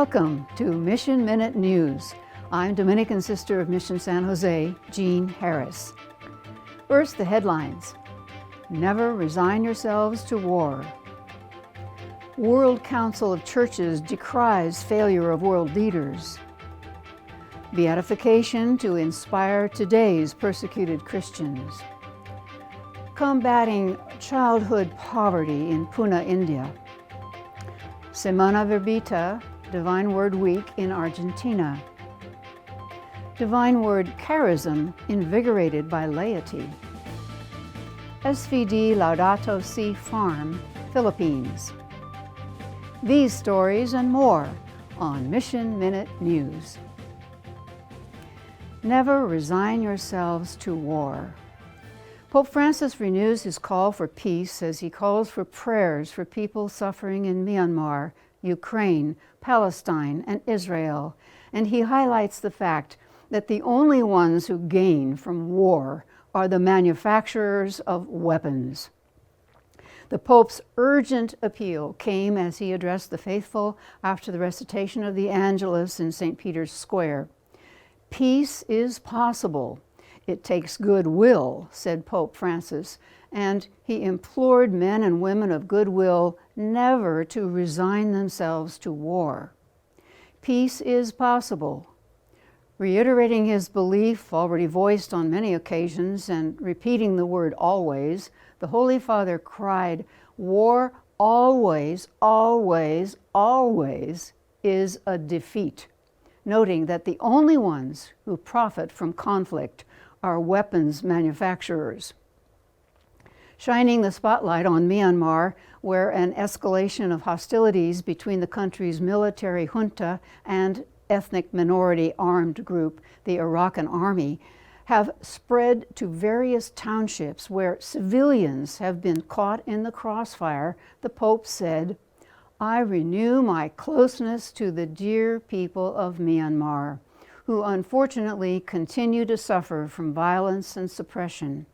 Welcome to Mission Minute News. I'm Dominican Sister of Mission San Jose, Jean Harris. First, the headlines. Never resign yourselves to war. World Council of Churches decries failure of world leaders. Beatification to inspire today's persecuted Christians. Combating childhood poverty in Pune, India. Semana Verbita, Divine Word Week in Argentina. Divine Word Charism invigorated by laity. SVD Laat Sea Farm, Philippines. These stories and more on Mission Minute News. Never resign yourselves to war. Pope Francis renews his call for peace as he calls for prayers for people suffering in Myanmar, Ukraine, Palestine, and Israel, and he highlights the fact that the only ones who gain from war are the manufacturers of weapons. The Pope's urgent appeal came as he addressed the faithful after the recitation of the Angelus in St. Peter's Square. Peace is possible. It takes goodwill, said Pope Francis, and he implored men and women of goodwill never to resign themselves to war. Peace is possible. Reiterating his belief, already voiced on many occasions, and repeating the word always, the Holy Father cried, "War always, always, always is a defeat," noting that the only ones who profit from conflict are weapons manufacturers. Shining the spotlight on Myanmar, where an escalation of hostilities between the country's military junta and ethnic minority armed group, the Arakan Army, have spread to various townships where civilians have been caught in the crossfire, the Pope said, "I renew my closeness to the dear people of Myanmar, who unfortunately continue to suffer from violence and suppression.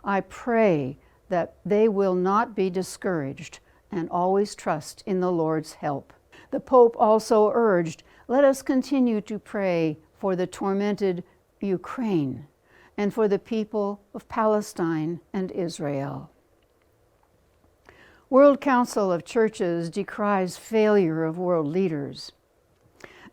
I pray that they will not be discouraged and always trust in the Lord's help." The Pope also urged, "Let us continue to pray for the tormented Ukraine and for the people of Palestine and Israel." World Council of Churches decries failure of world leaders.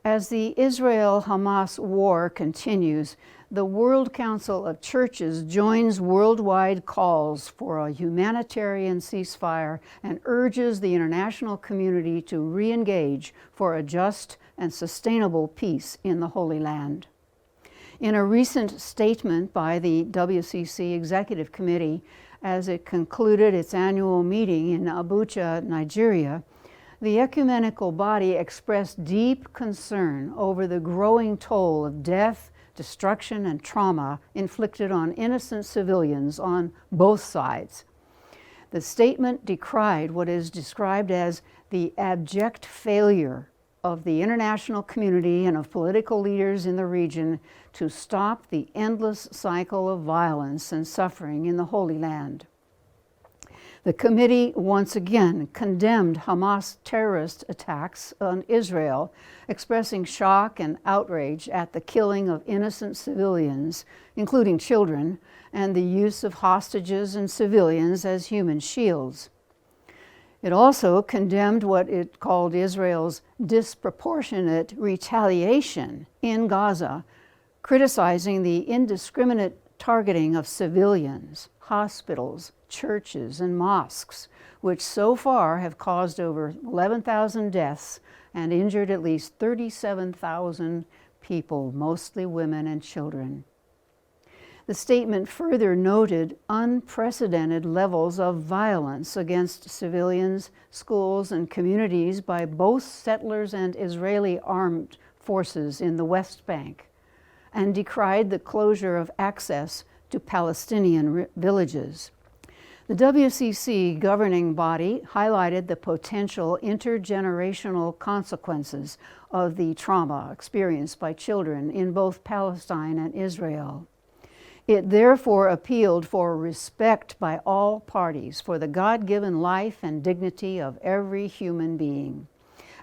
As the Israel-Hamas war continues, the World Council of Churches joins worldwide calls for a humanitarian ceasefire and urges the international community to re-engage for a just and sustainable peace in the Holy Land. In a recent statement by the WCC Executive Committee, as it concluded its annual meeting in Abuja, Nigeria, the ecumenical body expressed deep concern over the growing toll of death, destruction, and trauma inflicted on innocent civilians on both sides. The statement decried what is described as the abject failure of the international community and of political leaders in the region to stop the endless cycle of violence and suffering in the Holy Land. The committee once again condemned Hamas terrorist attacks on Israel, expressing shock and outrage at the killing of innocent civilians, including children, and the use of hostages and civilians as human shields. It also condemned what it called Israel's disproportionate retaliation in Gaza, criticizing the indiscriminate targeting of civilians, hospitals, churches, and mosques, which so far have caused over 11,000 deaths and injured at least 37,000 people, mostly women and children. The statement further noted unprecedented levels of violence against civilians, schools, and communities by both settlers and Israeli armed forces in the West Bank, and decried the closure of access to Palestinian villages. The WCC governing body highlighted the potential intergenerational consequences of the trauma experienced by children in both Palestine and Israel. It therefore appealed for respect by all parties for the God-given life and dignity of every human being.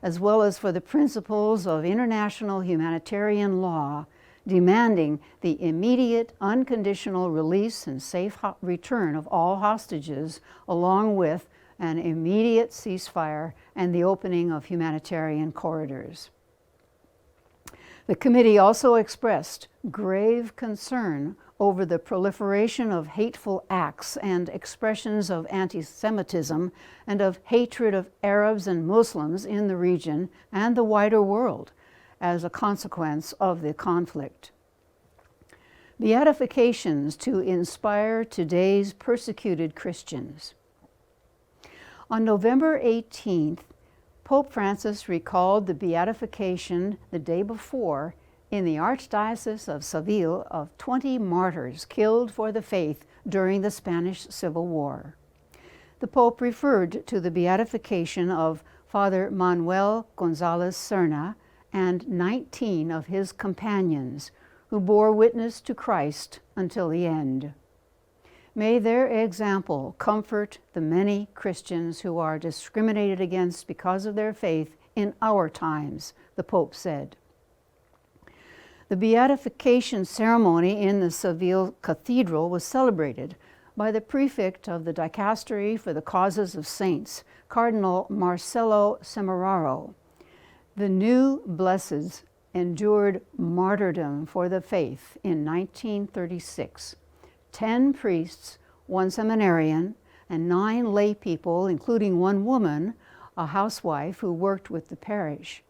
as well as for the principles of international humanitarian law, demanding the immediate, unconditional release and safe return of all hostages, along with an immediate ceasefire and the opening of humanitarian corridors. The committee also expressed grave concern over the proliferation of hateful acts and expressions of anti-Semitism and of hatred of Arabs and Muslims in the region and the wider world as a consequence of the conflict. The Edifications to inspire today's persecuted Christians. On November 18th, Pope Francis recalled the beatification the day before in the Archdiocese of Seville of 20 martyrs killed for the faith during the Spanish Civil War. The Pope referred to the beatification of Father Manuel González Serna and 19 of his companions who bore witness to Christ until the end. May their example comfort the many Christians who are discriminated against because of their faith in our times, the Pope said. The beatification ceremony in the Seville Cathedral was celebrated by the prefect of the Dicastery for the Causes of Saints, Cardinal Marcelo Semeraro. The new blesseds endured martyrdom for the faith in 1936. 10 priests, 1 seminarian, and 9 lay people, including 1 woman, a housewife who worked with the parish.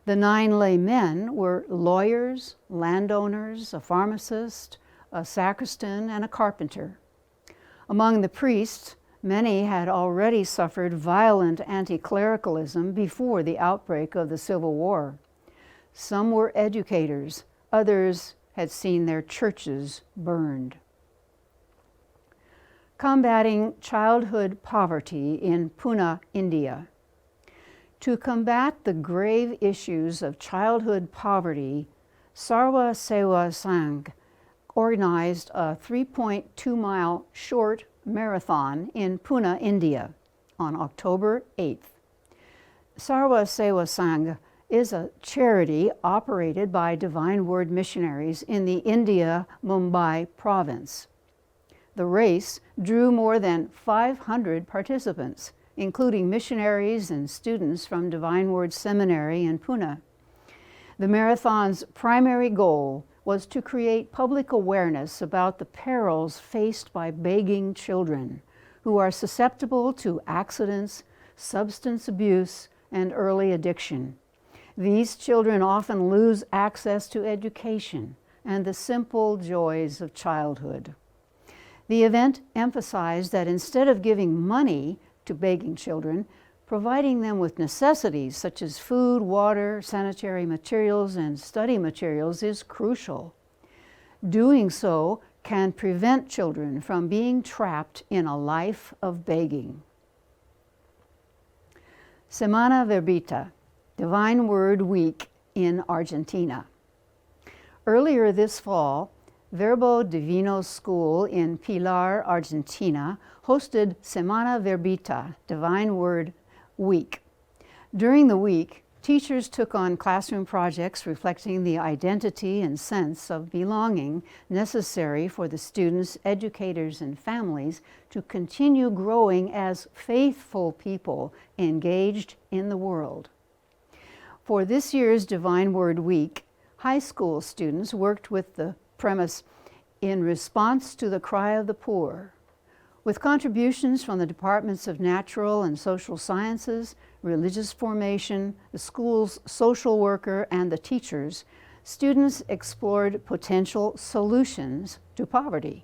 The 9 lay men were lawyers, landowners, a pharmacist, a sacristan, and a carpenter. Among the priests, many had already suffered violent anti-clericalism before the outbreak of the Civil War. Some were educators, others had seen their churches burned. Combating childhood poverty in Pune, India. To combat the grave issues of childhood poverty, Sarva Seva Sangh organized a 3.2-mile short marathon in Pune, India on October 8th. Sarva Seva Sangh is a charity operated by Divine Word missionaries in the India Mumbai province. The race drew more than 500 participants, including missionaries and students from Divine Word Seminary in Pune. The marathon's primary goal was to create public awareness about the perils faced by begging children who are susceptible to accidents, substance abuse, and early addiction. These children often lose access to education and the simple joys of childhood. The event emphasized that instead of giving money to begging children, providing them with necessities such as food, water, sanitary materials, and study materials is crucial. Doing so can prevent children from being trapped in a life of begging. Semana Verbita, Divine Word Week in Argentina. Earlier this fall, Verbo Divino School in Pilar, Argentina, hosted Semana Verbita, Divine Word Week. During the week, teachers took on classroom projects reflecting the identity and sense of belonging necessary for the students, educators, and families to continue growing as faithful people engaged in the world. For this year's Divine Word Week, high school students worked with the premise in response to the cry of the poor. With contributions from the departments of natural and social sciences, religious formation, the school's social worker, and the teachers, students explored potential solutions to poverty.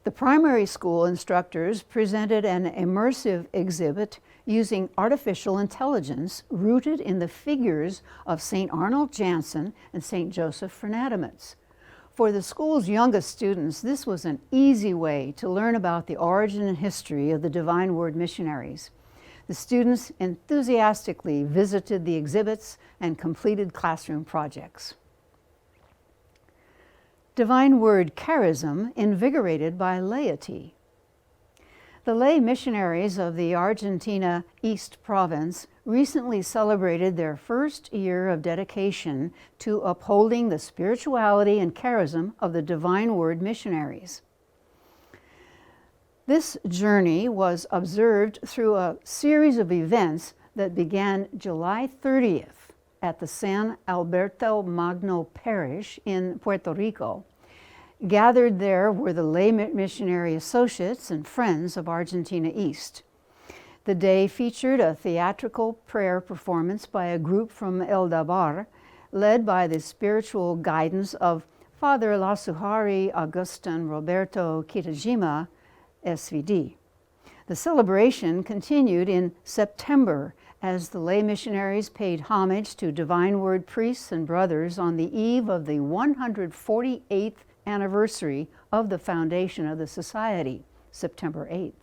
The primary school instructors presented an immersive exhibit using artificial intelligence rooted in the figures of St. Arnold Jansen and St. Joseph Fernandez. For the school's youngest students, this was an easy way to learn about the origin and history of the Divine Word missionaries. The students enthusiastically visited the exhibits and completed classroom projects. Divine Word Charism invigorated by laity. The lay missionaries of the Argentina East Province recently celebrated their first year of dedication to upholding the spirituality and charism of the Divine Word missionaries. This journey was observed through a series of events that began July 30th at the San Alberto Magno Parish in Puerto Rico. Gathered there were the lay missionary associates and friends of Argentina East. The day featured a theatrical prayer performance by a group from El Dabar, led by the spiritual guidance of Father Lasuhari Augustine Roberto Kitajima, SVD. The celebration continued in September as the lay missionaries paid homage to Divine Word priests and brothers on the eve of the 148th anniversary of the foundation of the Society, September 8th.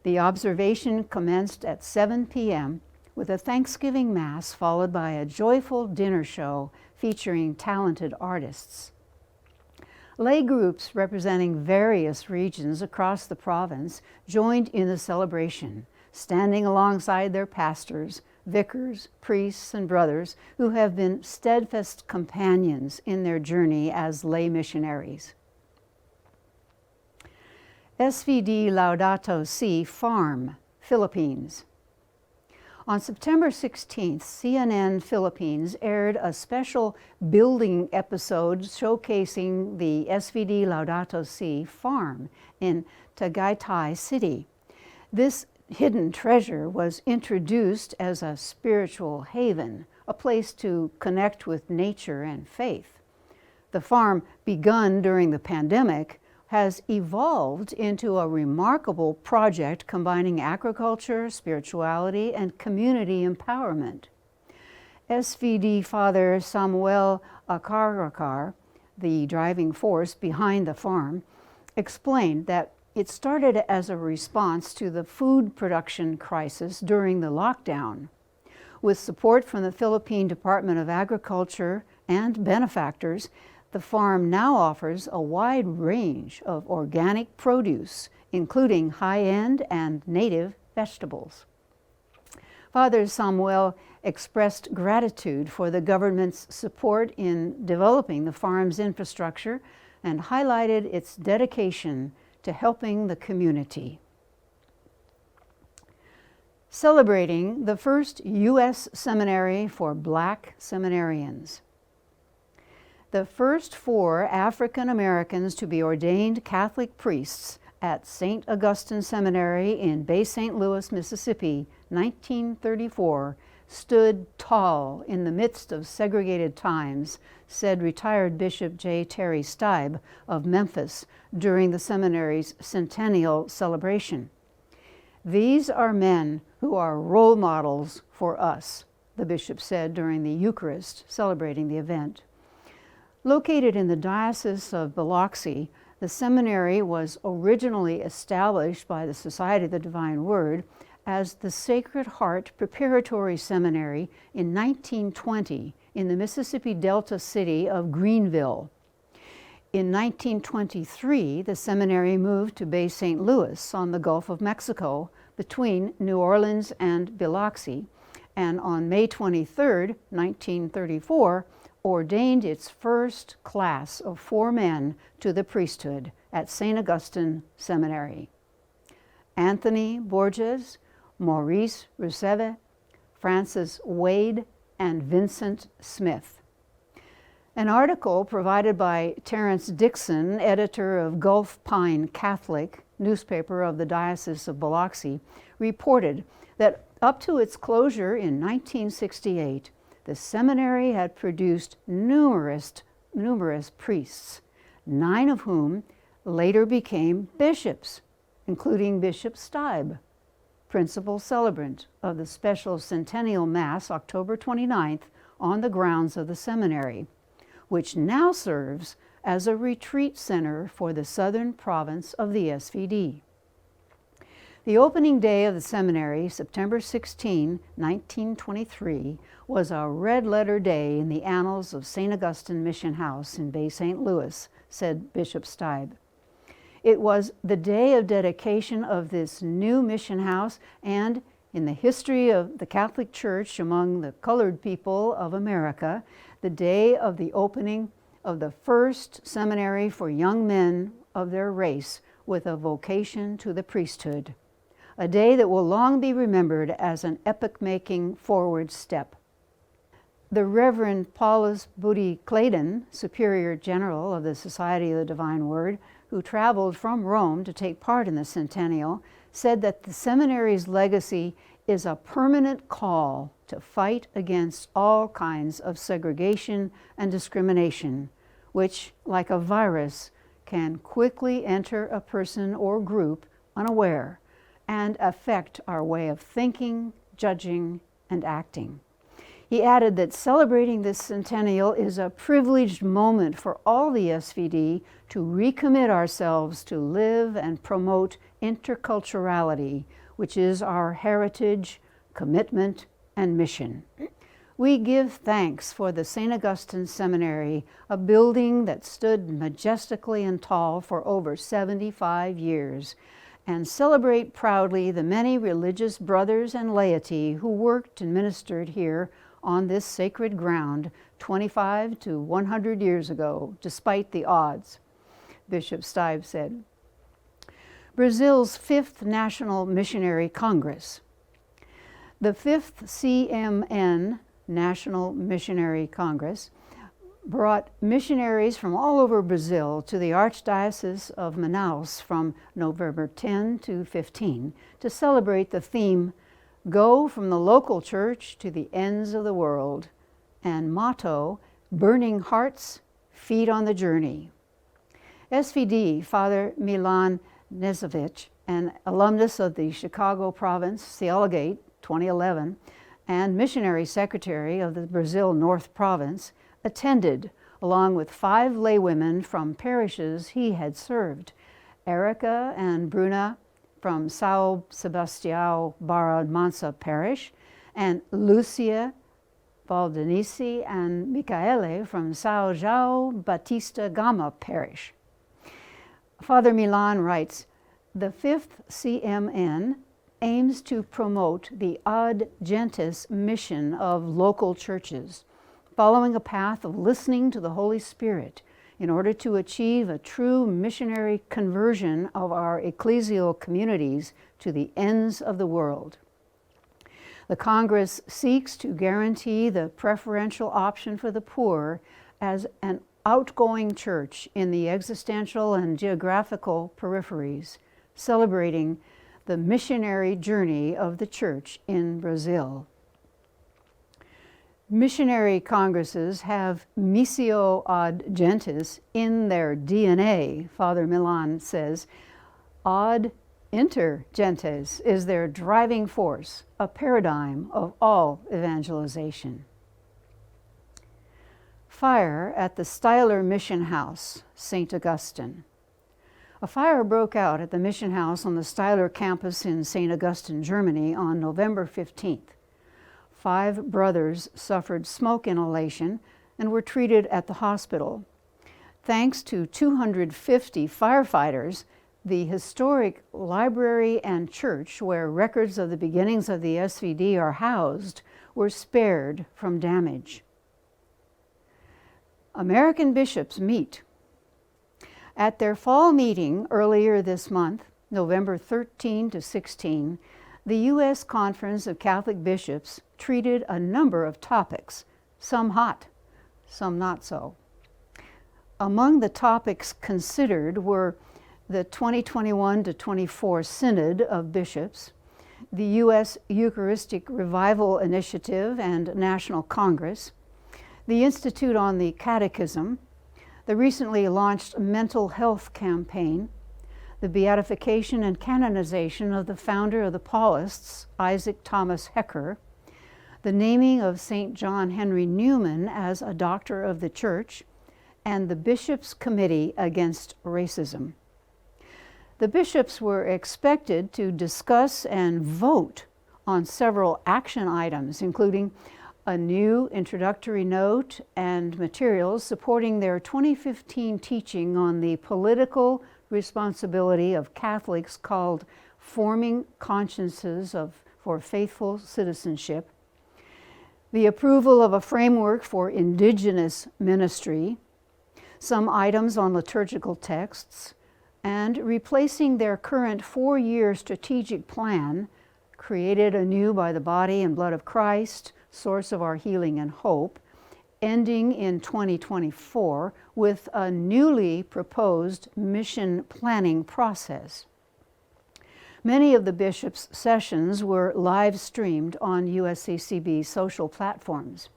The observation commenced at 7 p.m. with a Thanksgiving Mass followed by a joyful dinner show featuring talented artists. Lay groups representing various regions across the province joined in the celebration, standing alongside their pastors, vicars, priests, and brothers who have been steadfast companions in their journey as lay missionaries. SVD Laat Sea Farm, Philippines. On September 16th, CNN Philippines aired a special building episode showcasing the SVD Laat Sea Farm in Tagaytay City. This hidden treasure was introduced as a spiritual haven, a place to connect with nature and faith. The farm, begun during the pandemic, has evolved into a remarkable project combining agriculture, spirituality, and community empowerment. SVD Father Samuel Akarakar, the driving force behind the farm, explained that it started as a response to the food production crisis during the lockdown. With support from the Philippine Department of Agriculture and benefactors, the farm now offers a wide range of organic produce, including high-end and native vegetables. Father Samuel expressed gratitude for the government's support in developing the farm's infrastructure and highlighted its dedication to helping the community. Celebrating the first U.S. seminary for Black seminarians. The first 4 African Americans to be ordained Catholic priests at St. Augustine Seminary in Bay St. Louis, Mississippi, 1934, stood tall in the midst of segregated times, said retired Bishop J. Terry Stibe of Memphis during the seminary's centennial celebration. "These are men who are role models for us," the bishop said during the Eucharist celebrating the event. Located in the Diocese of Biloxi, the seminary was originally established by the Society of the Divine Word as the Sacred Heart Preparatory Seminary in 1920 in the Mississippi Delta city of Greenville. In 1923, the seminary moved to Bay St. Louis on the Gulf of Mexico between New Orleans and Biloxi, and on May 23, 1934, ordained its first class of 4 men to the priesthood at St. Augustine Seminary: Anthony Borges, Maurice Roussevet, Francis Wade, and Vincent Smith. An article provided by Terrence Dixon, editor of Gulf Pine Catholic, newspaper of the Diocese of Biloxi, reported that up to its closure in 1968, the seminary had produced numerous priests, 9 of whom later became bishops, including Bishop Stibe, principal celebrant of the special Centennial Mass October 29th on the grounds of the seminary, which now serves as a retreat center for the southern province of the SVD. The opening day of the seminary, September 16, 1923, was a red-letter day in the annals of St. Augustine Mission House in Bay St. Louis, said Bishop Stibe. It was the day of dedication of this new mission house, and In the history of the Catholic Church among the colored people of America, the day of the opening of the first seminary for young men of their race with a vocation to the priesthood, a day that will long be remembered as an epoch-making forward step. The Reverend Paulus Budi Claydon, Superior General of the Society of the Divine Word, who traveled from Rome to take part in the centennial, said that the seminary's legacy is a permanent call to fight against all kinds of segregation and discrimination, which, like a virus, can quickly enter a person or group unaware and affect our way of thinking, judging, and acting. He added that celebrating this centennial is a privileged moment for all the SVD to recommit ourselves to live and promote interculturality, which is our heritage, commitment, and mission. We give thanks for the St. Augustine Seminary, a building that stood majestically and tall for over 75 years, and celebrate proudly the many religious brothers and laity who worked and ministered here on this sacred ground 25 to 100 years ago, despite the odds, Bishop Stive said. Brazil's 5th National Missionary Congress. The 5th CMN, National Missionary Congress, brought missionaries from all over Brazil to the Archdiocese of Manaus from November 10 to 15 to celebrate the theme, Go from the local church to the ends of the world, and motto, Burning Hearts, Feet on the Journey. SVD Father Milan Nezovic, an alumnus of the Chicago Province Theologate 2011 and Missionary Secretary of the Brazil North Province, attended along with 5 laywomen from parishes he had served, Erica and Bruna from São Sebastião Barra Mansa Parish, and Lucia Valdenice and Micaele from São João Batista Gama Parish. Father Milan writes, the 5th CMN aims to promote the ad gentes mission of local churches, following a path of listening to the Holy Spirit in order to achieve a true missionary conversion of our ecclesial communities to the ends of the world. The Congress seeks to guarantee the preferential option for the poor as an outgoing church in the existential and geographical peripheries, celebrating the missionary journey of the church in Brazil. Missionary congresses have missio ad gentes in their DNA, Father Milan says. Ad inter gentes is their driving force, a paradigm of all evangelization. Fire at the Steyler Mission House, St. Augustine. A fire broke out at the mission house on the Steyler campus in St. Augustine, Germany on November 15th. 5 brothers suffered smoke inhalation and were treated at the hospital. Thanks to 250 firefighters, the historic library and church where records of the beginnings of the SVD are housed were spared from damage. American bishops meet. At their fall meeting earlier this month, November 13 to 16, the U.S. Conference of Catholic Bishops treated a number of topics, some hot, some not so. Among the topics considered were the 2021 to 24 Synod of Bishops, the U.S. Eucharistic Revival Initiative and National Congress, the Institute on the Catechism, the recently launched mental health campaign, the beatification and canonization of the founder of the Paulists, Isaac Thomas Hecker, the naming of St. John Henry Newman as a doctor of the Church, and the Bishops' Committee Against Racism. The bishops were expected to discuss and vote on several action items, including a new introductory note and materials supporting their 2015 teaching on the political responsibility of Catholics called Forming Consciences for for faithful citizenship, the approval of a framework for indigenous ministry, some items on liturgical texts, and replacing their current 4-year strategic plan, created anew by the body and blood of Christ, source of our healing and hope, ending in 2024 with a newly proposed mission planning process. Many of the bishops' sessions were live streamed on USCCB's social platforms.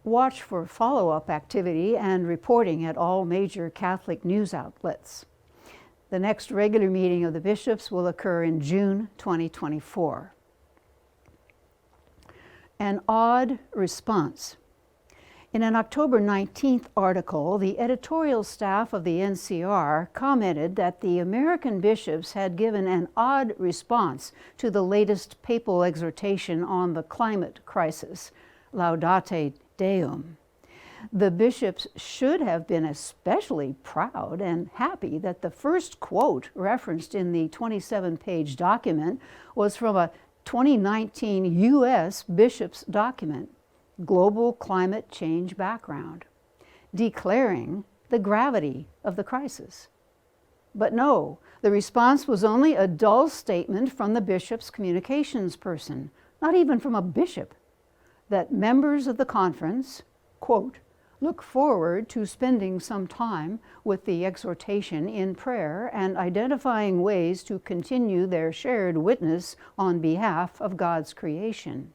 Watch for follow-up activity and reporting at all major Catholic news outlets. The next regular meeting of the bishops will occur in June 2024. An odd response. In an October 19th article, the editorial staff of the NCR commented that the American bishops had given an odd response to the latest papal exhortation on the climate crisis, Laudate Deum. The bishops should have been especially proud and happy that the first quote referenced in the 27-page document was from a 2019 U.S. bishops' document, Global Climate Change Background, declaring the gravity of the crisis. But no, the response was only a dull statement from the bishop's communications person, not even from a bishop, that members of the conference, quote, look forward to spending some time with the exhortation in prayer and identifying ways to continue their shared witness on behalf of God's creation.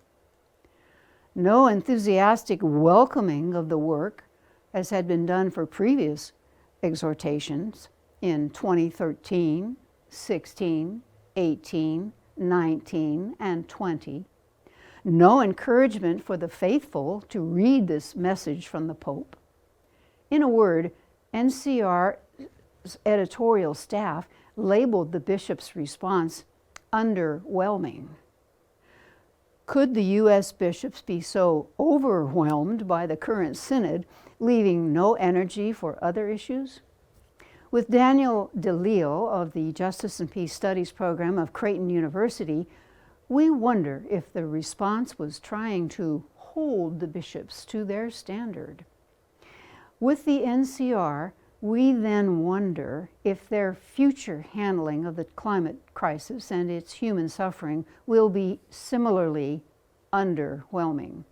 No enthusiastic welcoming of the work, as had been done for previous exhortations in 2013, 16, 18, 19, and 20. No encouragement for the faithful to read this message from the Pope. In a word, NCR's editorial staff labeled the bishop's response underwhelming. Could the U.S. bishops be so overwhelmed by the current synod, leaving no energy for other issues? With Daniel DeLeo of the Justice and Peace Studies program of Creighton University, we wonder if the response was trying to hold the bishops to their standard. With the NCR, we then wonder if their future handling of the climate crisis and its human suffering will be similarly underwhelming.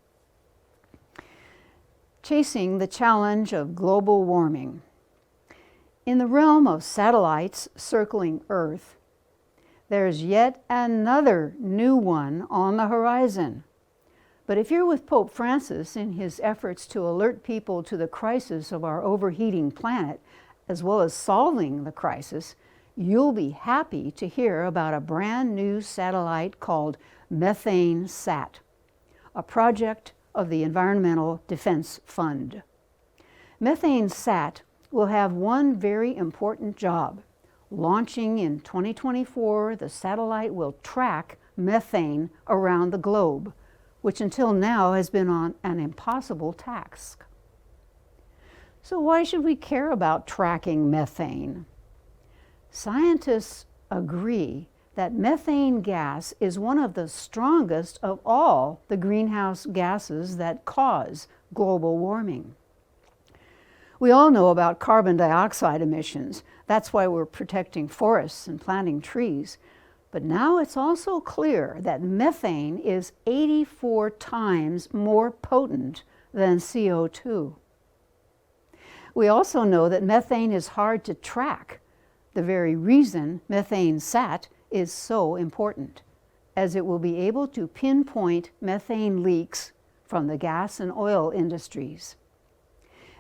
Chasing the challenge of global warming. In the realm of satellites circling Earth, there's yet another new one on the horizon. But if you're with Pope Francis in his efforts to alert people to the crisis of our overheating planet, as well as solving the crisis, you'll be happy to hear about a brand new satellite called MethaneSAT, a project of the Environmental Defense Fund. MethaneSAT will have one very important job. Launching in 2024, the satellite will track methane around the globe, which until now has been on an impossible task. So why should we care about tracking methane? Scientists agree that methane gas is one of the strongest of all the greenhouse gases that cause global warming. We all know about carbon dioxide emissions. That's why we're protecting forests and planting trees. But now it's also clear that methane is 84 times more potent than CO2. We also know that methane is hard to track, the very reason MethaneSAT is so important, as it will be able to pinpoint methane leaks from the gas and oil industries.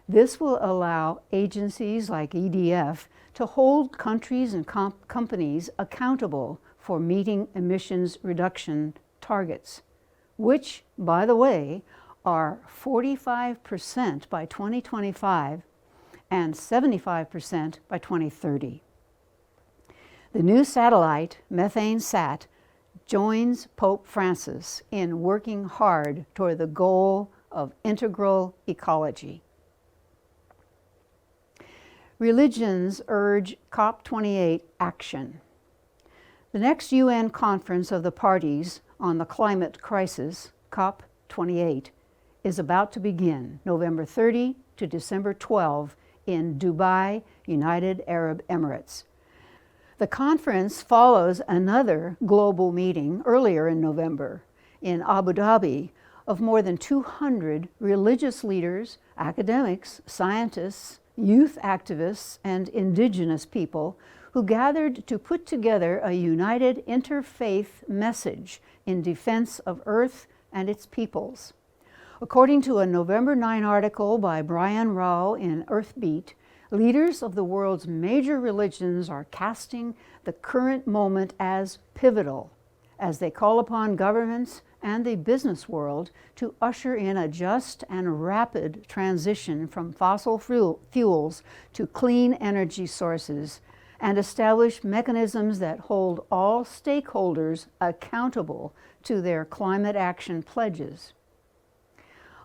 This will allow agencies like EDF to hold countries and companies accountable for meeting emissions reduction targets, which, by the way, are 45% by 2025 and 75% by 2030. The new satellite, MethaneSAT, joins Pope Francis in working hard toward the goal of integral ecology. Religions urge COP28 action. The next UN conference of the parties on the climate crisis, COP28, is about to begin November 30 to December 12 in Dubai, United Arab Emirates. The conference follows another global meeting earlier in November in Abu Dhabi of more than 200 religious leaders, academics, scientists, youth activists, and indigenous people who gathered to put together a united interfaith message in defense of Earth and its peoples. According to a November 9 article by Brian Rao in Earthbeat, leaders of the world's major religions are casting the current moment as pivotal, as they call upon governments and the business world to usher in a just and rapid transition from fossil fuels to clean energy sources and establish mechanisms that hold all stakeholders accountable to their climate action pledges.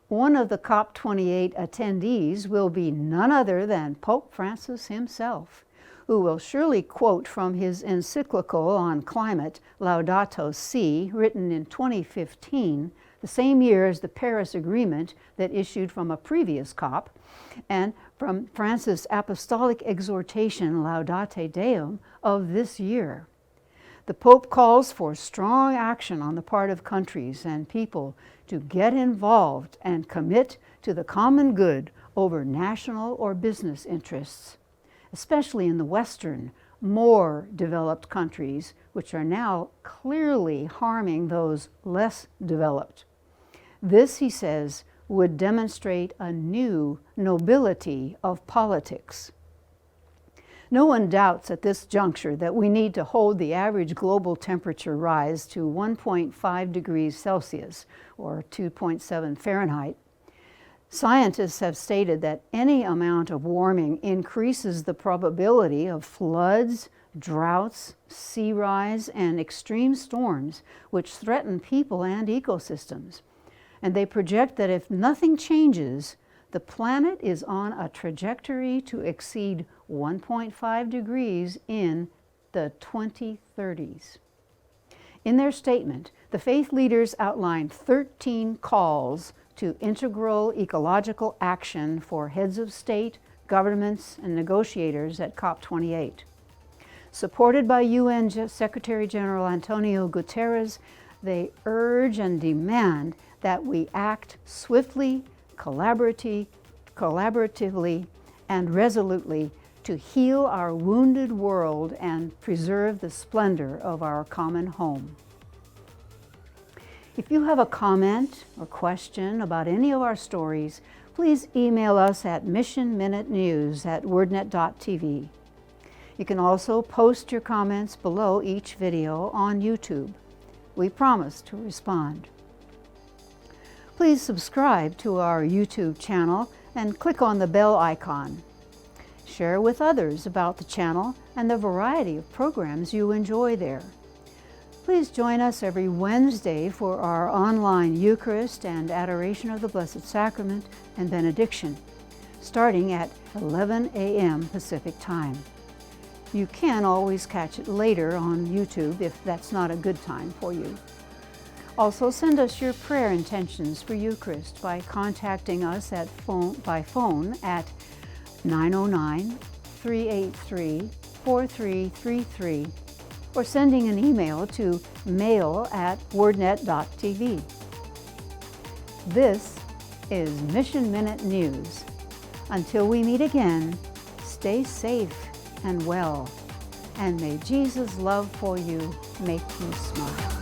One of the COP28 attendees will be none other than Pope Francis himself, who will surely quote from his encyclical on climate, Laudato Si, written in 2015, the same year as the Paris Agreement that issued from a previous COP, and from Francis' apostolic exhortation, Laudate Deum, of this year. The Pope calls for strong action on the part of countries and people to get involved and commit to the common good over national or business interests, especially in the Western, more developed countries, which are now clearly harming those less developed. This, he says, would demonstrate a new nobility of politics. No one doubts at this juncture that we need to hold the average global temperature rise to 1.5 degrees Celsius, or 2.7 Fahrenheit. Scientists have stated that any amount of warming increases the probability of floods, droughts, sea rise, and extreme storms, which threaten people and ecosystems. And they project that if nothing changes, the planet is on a trajectory to exceed 1.5 degrees in the 2030s. In their statement, the faith leaders outlined 13 calls to integral ecological action for heads of state, governments, and negotiators at COP28. Supported by UN Secretary General Antonio Guterres, they urge and demand that we act swiftly, collaboratively, and resolutely to heal our wounded world and preserve the splendor of our common home. If you have a comment or question about any of our stories, please email us at missionminutenews@wordnet.tv. You can also post your comments below each video on YouTube. We promise to respond. Please subscribe to our YouTube channel and click on the bell icon. Share with others about the channel and the variety of programs you enjoy there. Please join us every Wednesday for our online Eucharist and Adoration of the Blessed Sacrament and Benediction, starting at 11 a.m. Pacific Time. You can always catch it later on YouTube if that's not a good time for you. Also, send us your prayer intentions for Eucharist by contacting us by phone at 909-383-4333 or sending an email to mail@wordnet.tv. This is Mission Minute News. Until we meet again, stay safe and well, and may Jesus' love for you make you smile.